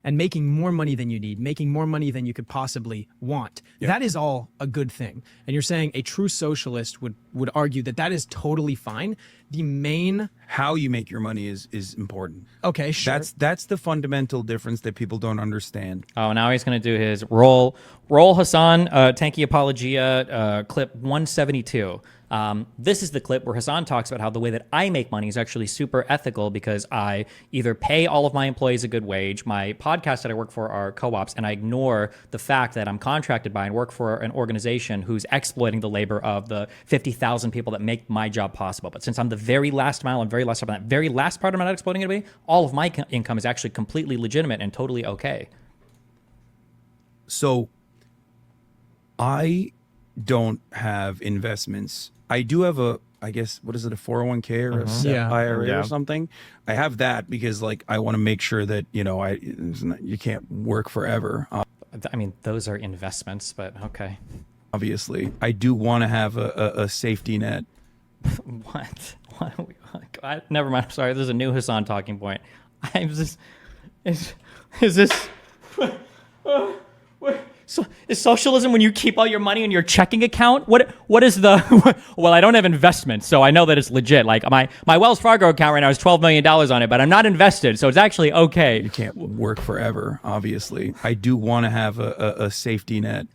and making more money than you need, making more money than you could possibly want. Yeah. That is all a good thing. And you're saying a true socialist would argue that that is totally fine. The main... How you make your money is important. Okay, sure. That's the fundamental difference that people don't understand. Oh, now he's going to do his roll Hasan, Tanky Apologia, clip 172. This is the clip where Hasan talks about how the way that I make money is actually super ethical because I either pay all of my employees a good wage, my podcast that I work for are co-ops, and I ignore the fact that I'm contracted by and work for an organization who's exploiting the labor of the 50,000 people that make my job possible. But since I'm the very last mile and very last step, on that very last part I'm not exploiting anybody, all of my income is actually completely legitimate and totally okay. So I don't have investments. I do have I guess, what is it, a 401k or a SEP IRA or something? I have that because, like, I want to make sure that, you know, you can't work forever. I mean, those are investments, but okay. Obviously, I do want to have a safety net. What? Never mind. I'm sorry. This is a new Hasan talking point. I'm just... Is this... So is socialism when you keep all your money in your checking account? What is the... Well, I don't have investments, so I know that it's legit. Like, my Wells Fargo account right now is $12 million on it, but I'm not invested, so it's actually okay. You can't work forever, obviously. I do want to have a safety net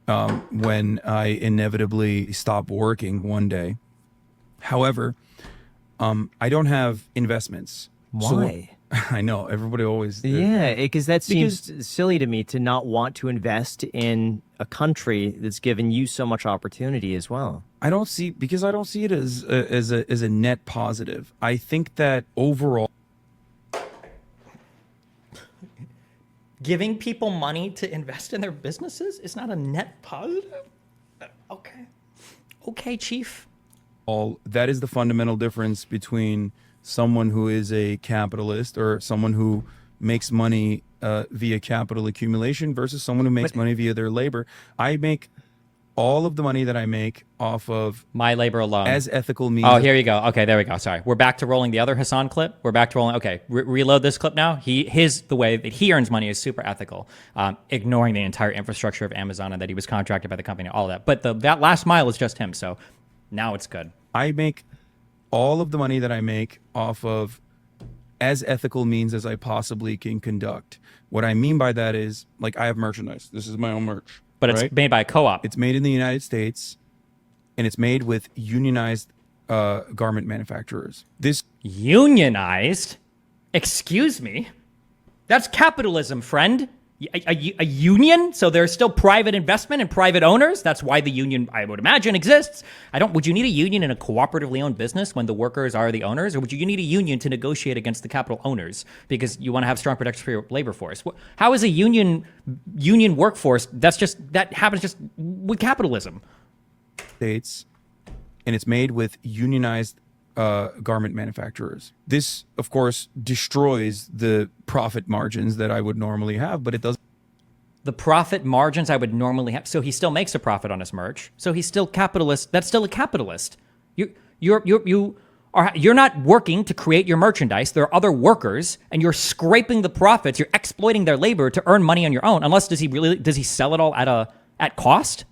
when I inevitably stop working one day. However, I don't have investments. Why? So, I know, everybody always... Yeah, because that seems silly to me to not want to invest in a country that's given you so much opportunity as well. I don't see it as a net positive. I think that overall... Giving people money to invest in their businesses is not a net positive? Okay. Okay, Chief. That is the fundamental difference between someone who is a capitalist or someone who makes money via capital accumulation versus someone who makes money via their labor. I make all of the money that I make off of my labor alone as ethical means. Oh, here you go. Okay, there we go. Sorry. We're back to rolling the other Hasan clip. We're back to rolling. Okay, reload this clip now. The way that he earns money is super ethical, ignoring the entire infrastructure of Amazon and that he was contracted by the company, all of that. But that last mile is just him. So now it's good. I make all of the money that I make off of as ethical means as I possibly can conduct. What I mean by that is, like, I have merchandise. This is my own merch. But it's made by a co-op. It's made in the United States, and it's made with unionized garment manufacturers. Unionized? Excuse me? That's capitalism, friend. A union? So there's still private investment and private owners? That's why the union, I would imagine, exists. Would you need a union in a cooperatively owned business when the workers are the owners? Or would you need a union to negotiate against the capital owners because you want to have strong protection for your labor force? How is a union workforce, that happens just with capitalism? States, and it's made with unionized garment manufacturers. This, of course, destroys the profit margins that I would normally have, but it does. The profit margins I would normally have. So he still makes a profit on his merch. So he's still capitalist. That's still a capitalist. You're not working to create your merchandise. There are other workers, and you're scraping the profits. You're exploiting their labor to earn money on your own. Unless does he sell it all at cost?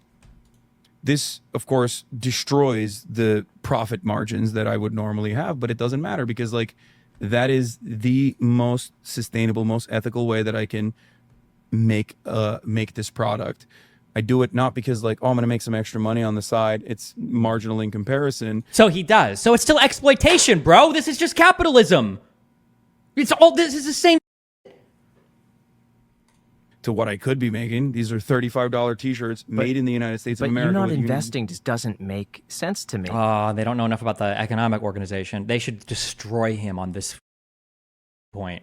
This, of course, destroys the profit margins that I would normally have, but it doesn't matter because, like, that is the most sustainable, most ethical way that I can make this product. I do it not because, like, oh, I'm going to make some extra money on the side. It's marginal in comparison. So he does. So it's still exploitation, bro. This is just capitalism. This is the same. To what I could be making. These are $35 t-shirts made in the United States of America. But you not investing just doesn't make sense to me. They don't know enough about the economic organization. They should destroy him on this point.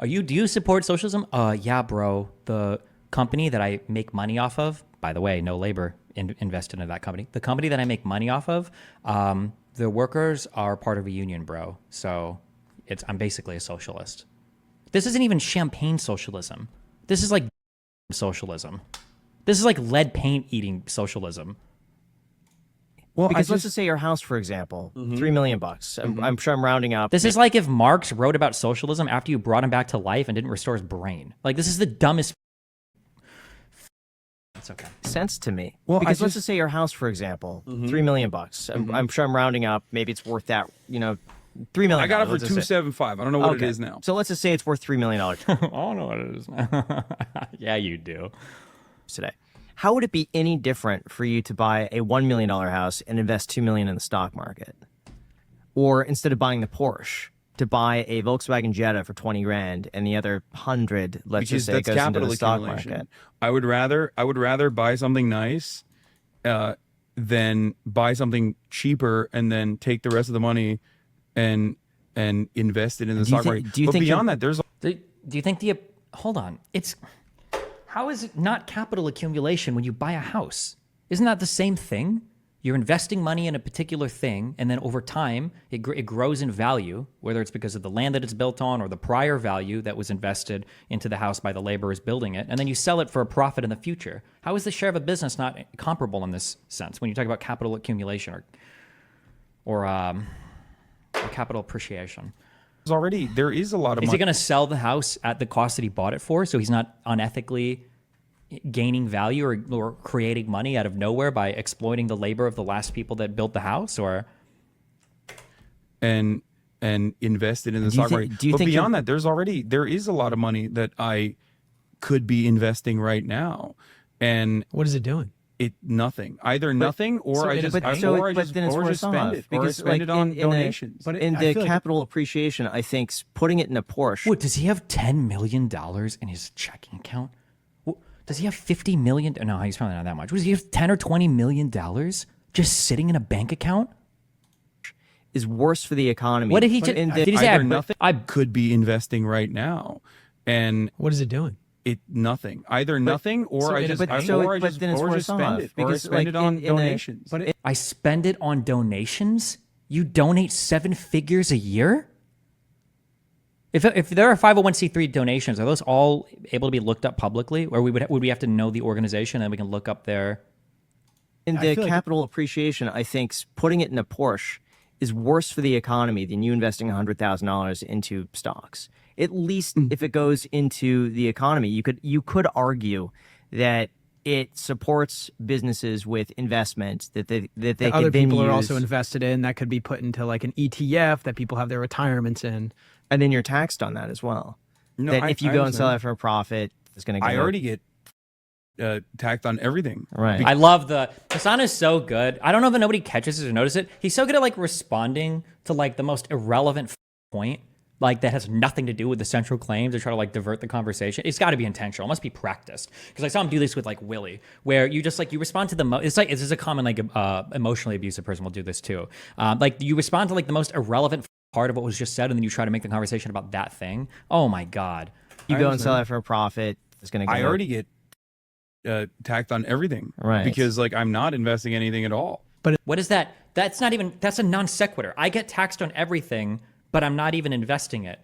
Do you support socialism? Yeah, bro. The company that I make money off of, by the way, no labor invested in that company. The company that I make money off of, the workers are part of a union, bro. So I'm basically a socialist. This isn't even champagne socialism. This is like socialism. This is like lead paint eating socialism. Well, Because let's just say your house, for example, $3 million bucks. I'm sure I'm rounding up. This is like if Marx wrote about socialism after you brought him back to life and didn't restore his brain. Like, this is the dumbest. It's okay. Sense to me. Well, because let's just say your house, for example, $3 million bucks. I'm sure I'm rounding up. Maybe it's worth that, $3 million. I got it for 275. I don't know what it is now. So let's just say it's worth $3 million I don't know what it is now. Yeah, you do. today. How would it be any different for you to buy a $1 million house and invest $2 million in the stock market? Or instead of buying the Porsche, to buy a Volkswagen Jetta for 20 grand and the other 100, let's just say, goes into the stock market? I would rather buy something nice than buy something cheaper and then take the rest of the money and invest it in the stock market. Do you but think beyond that, there's Do you think hold on. How is it not capital accumulation when you buy a house? Isn't that the same thing? You're investing money in a particular thing, and then over time, it grows in value, whether it's because of the land that it's built on or the prior value that was invested into the house by the laborers building it, and then you sell it for a profit in the future. How is the share of a business not comparable in this sense when you talk about capital accumulation or capital appreciation? there is a lot of Is money. he going to sell the house at the cost that he bought it for, so he's not unethically gaining value or creating money out of nowhere by exploiting the labor of the last people that built the house, or and invested in the stock market. But beyond that, there is a lot of money that I could be investing right now. And What is it doing? nothing. Either nothing or I just then it's spend worse it. off, Or I spend it on donations. But in I the feel like capital appreciation, I think putting it in a Porsche. what, does he have $10 million in his checking account? Does he have $50 million? No, he's probably not that much. Does he have $10 or $20 million just sitting in a bank account? Is worse for the economy. What did he just? In Did he Either say nothing I could be investing right now, and What is it doing? nothing. Either nothing or I just then it's worse spend off, it. Or I because, spend it on donations. I spend it on donations? You donate 7 figures a year? If there are 501c3 donations, are those all able to be looked up publicly, or would we have to know the organization and we can look up their? In I the feel like- capital appreciation, I think putting it in a Porsche is worse for the economy than you investing $100,000 into stocks. At least if it goes into the economy, you could argue that it supports businesses with investments that they That can other then people are use, also invested in that could be put into like an ETF that people have their retirements in. and then you're taxed on that as well. No, that if you go and sell understand. it for a profit, it's going to go. I already get taxed on everything. Right. I love Hasan is so good. I don't know that nobody catches it or notices it. He's so good at like responding to like the most irrelevant point, like that has nothing to do with the central claims, or try to like divert the conversation. It's got to be intentional. It must be practiced, because I saw him do this with like Willie, where you just like you respond to the it's like this is a common like emotionally abusive person will do this too. Like you respond to like the most irrelevant part of what was just said, and then you try to make the conversation about that thing. Oh my god! You go and sell it for a profit, it's going to go. I already get taxed on everything, Right. Because like I'm not investing anything at all. What is that? That's not even. That's a non sequitur. I get taxed on everything, but I'm not even investing it.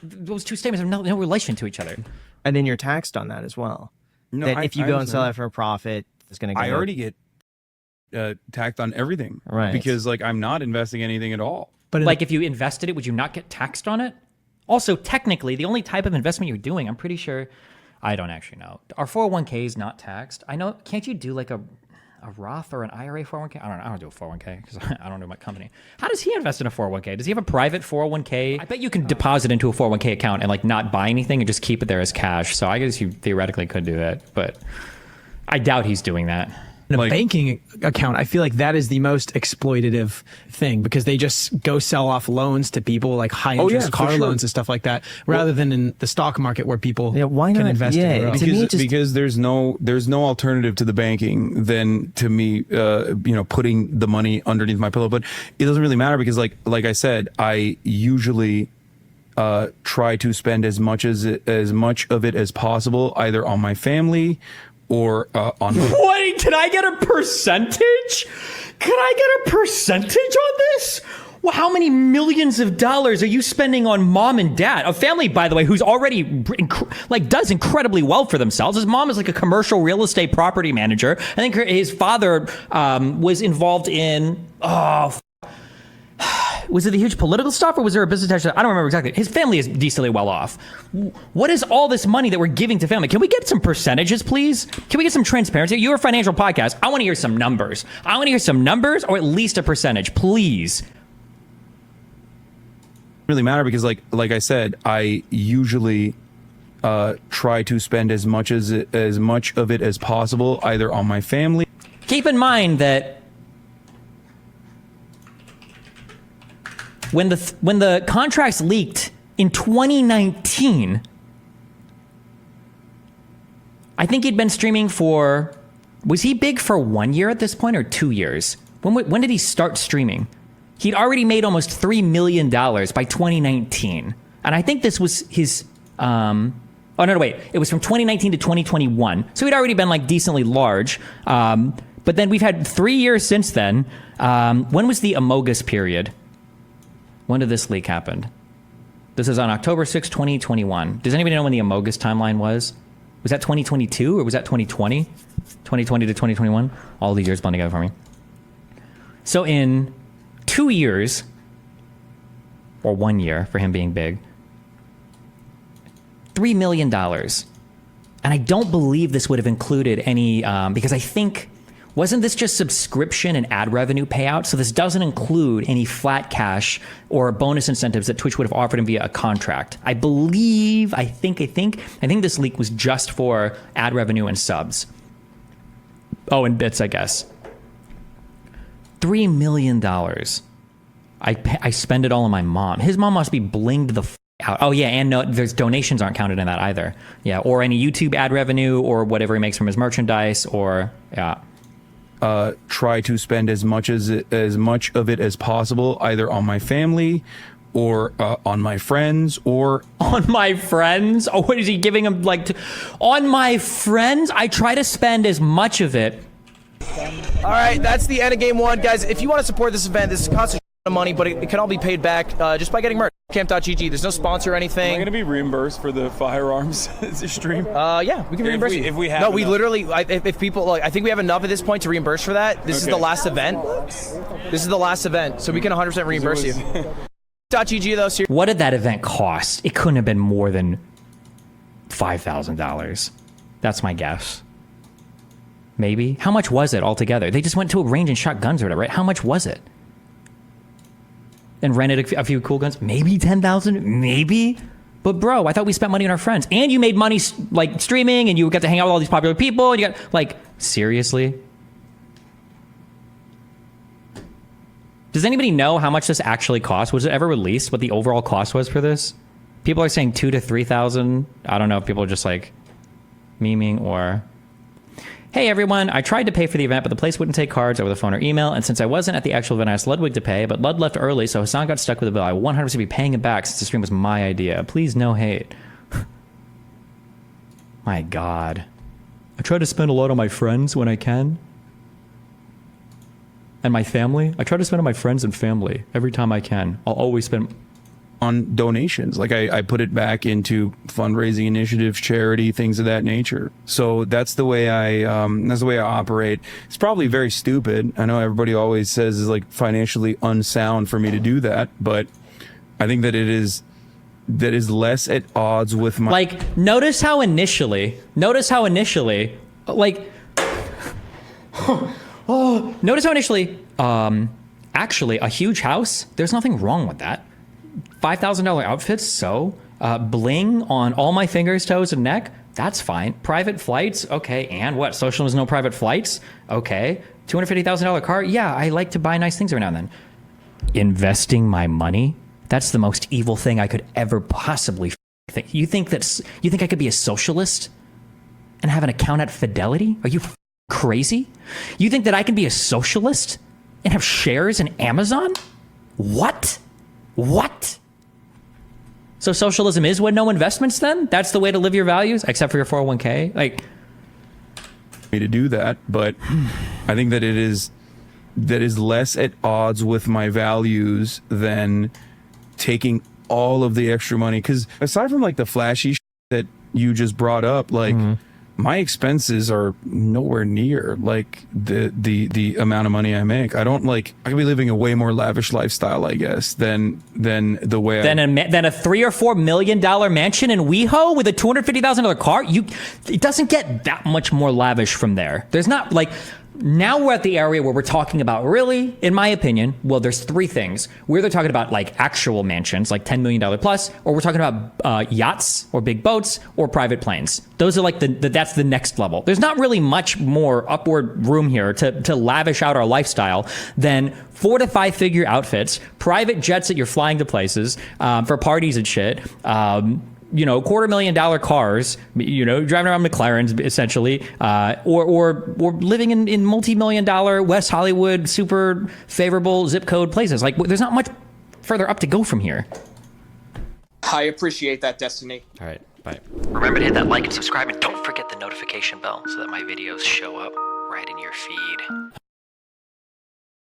Those two statements have no relation to each other. And then you're taxed on that as well. No, that if you go and sell understand. it for a profit, it's going to go. I already get taxed on everything, Right. Because like I'm not investing anything at all. But Like if you invested it, would you not get taxed on it? Also, technically, the only type of investment you're doing, I'm pretty sure, I don't actually know. Are 401ks not taxed? I know. Can't you do like a Roth or an IRA 401k? I don't know. I don't do a 401k because I don't do my company. How does he invest in a 401k? Does he have a private 401k? I bet you can deposit into a 401k account and like not buy anything and just keep it there as cash. So I guess you theoretically could do that, but I doubt he's doing that. in a like- banking account, I feel like that is the most exploitative thing, because they just go sell off loans to people, like high interest for car sure. loans and stuff like that, rather than in the stock market where people Yeah, why can not? invest Yeah, and grow. to me, it just- Because there's no alternative to the banking than to me putting the money underneath my pillow. But it doesn't really matter, because like I said, I usually try to spend as much of it as possible either on my family or on my What? Can I get a percentage? Can I get a percentage on this? Well, how many millions of dollars are you spending on mom and dad? A family, by the way, who's already does incredibly well for themselves. His mom is like a commercial real estate property manager. I think his father was involved in was it the huge political stuff, or was there a business attached? I don't remember exactly. His family is decently well off. What is all this money that we're giving to family? Can we get some percentages, please? Can we get some transparency? You're a financial podcast. I want to hear some numbers. I want to hear some numbers, or at least a percentage, please. Really matter because like I said, I usually try to spend as much of it as possible either on my family. Keep in mind that when the contracts leaked in 2019, I think he'd been streaming for, was he big for 1 year at this point or 2 years? When did he start streaming? He'd already made almost $3 million by 2019. And I think this was his, wait. It was from 2019 to 2021. So he'd already been like decently large. But then we've had 3 years since then. When was the Amogus period? When did this leak happen? This is on October 6, 2021. Does anybody know when the Amogus timeline was? Was that 2022 or was that 2020? 2020 to 2021? All the years blend together for me. So in 2 years, or 1 year for him being big, $3 million. And I don't believe this would have included any, because I think, wasn't this just subscription and ad revenue payout? So this doesn't include any flat cash or bonus incentives that Twitch would have offered him via a contract. I think this leak was just for ad revenue and subs. Oh, and bits, I guess. $3 million. I spend it all on my mom. His mom must be blinged the out. Oh yeah, and no, there's donations aren't counted in that either. Yeah, or any YouTube ad revenue or whatever he makes from his merchandise, or yeah. Try to spend as much of it as possible either on my family or on my friends or on my friends. Oh, what is he giving him on my friends? I try to spend as much of it. All right, that's the end of game one, guys. If you want to support this event, this costs a money, but it can all be paid back just by getting merch. Camp.gg. There's no sponsor or anything. Am I going to be reimbursed for the firearms stream? Yeah, we can reimburse you. If we have no, we enough. Literally, if people, I think we have enough at this point to reimburse for that. This is the last event. This is the last event, so we can 100% reimburse you. .gg though. What did that event cost? It couldn't have been more than $5,000. That's my guess. Maybe. How much was it altogether? They just went to a range and shot guns or whatever, right? How much was it? And rented a few cool guns? Maybe 10,000? Maybe? But bro, I thought we spent money on our friends. And you made money like streaming and you got to hang out with all these popular people and you got seriously? Does anybody know how much this actually cost? Was it ever released what the overall cost was for this? People are saying 2,000 to 3,000. I don't know if people are just memeing or... Hey everyone, I tried to pay for the event, but the place wouldn't take cards over the phone or email, and since I wasn't at the actual event, I asked Ludwig to pay, but Lud left early, so Hasan got stuck with the bill. I will 100% be paying him back since the stream was my idea. Please, no hate. My God. I try to spend a lot on my friends when I can. And my family. I try to spend on my friends and family every time I can. I'll always spend... on donations. I put it back into fundraising initiatives, charity, things of that nature. So that's the way I operate. It's probably very stupid. I know everybody always says it's financially unsound for me to do that, but I think that is less at odds with my notice how initially notice how initially actually a huge house, there's nothing wrong with that. $5,000 outfits, so bling on all my fingers, toes, and neck, that's fine. Private flights, okay. And what? Socialism is no private flights, okay. $250,000 car, yeah. I like to buy nice things every now and then. Investing my money, that's the most evil thing I could ever possibly think. You think I could be a socialist and have an account at Fidelity? Are you crazy? You think that I can be a socialist and have shares in Amazon? What? So socialism is with no investments then? That's the way to live your values, except for your 401k? Me to do that, but I think that it is that is less at odds with my values than taking all of the extra money. Because aside from like the flashy that you just brought up, like my expenses are nowhere near like the amount of money I make. I don't like, I could be living a way more lavish lifestyle, I guess, than the way Than a $3 or $4 million mansion in WeHo with a $250,000 car. It doesn't get that much more lavish from there. There's not like, now we're at the area where we're talking about, really, in my opinion, well, there's three things. We're either talking about like actual mansions, like $10 million plus, or we're talking about yachts or big boats or private planes. Those are like that's the next level. There's not really much more upward room here to lavish out our lifestyle than 4 to 5 figure outfits, private jets that you're flying to places for parties and shit. $250,000 cars, driving around McLarens essentially, or living in multi-million-dollar West Hollywood, super favorable zip code places. Like, there's not much further up to go from here. I appreciate that, Destiny. All right, bye. Remember to hit that like and subscribe, and don't forget the notification bell so that my videos show up right in your feed.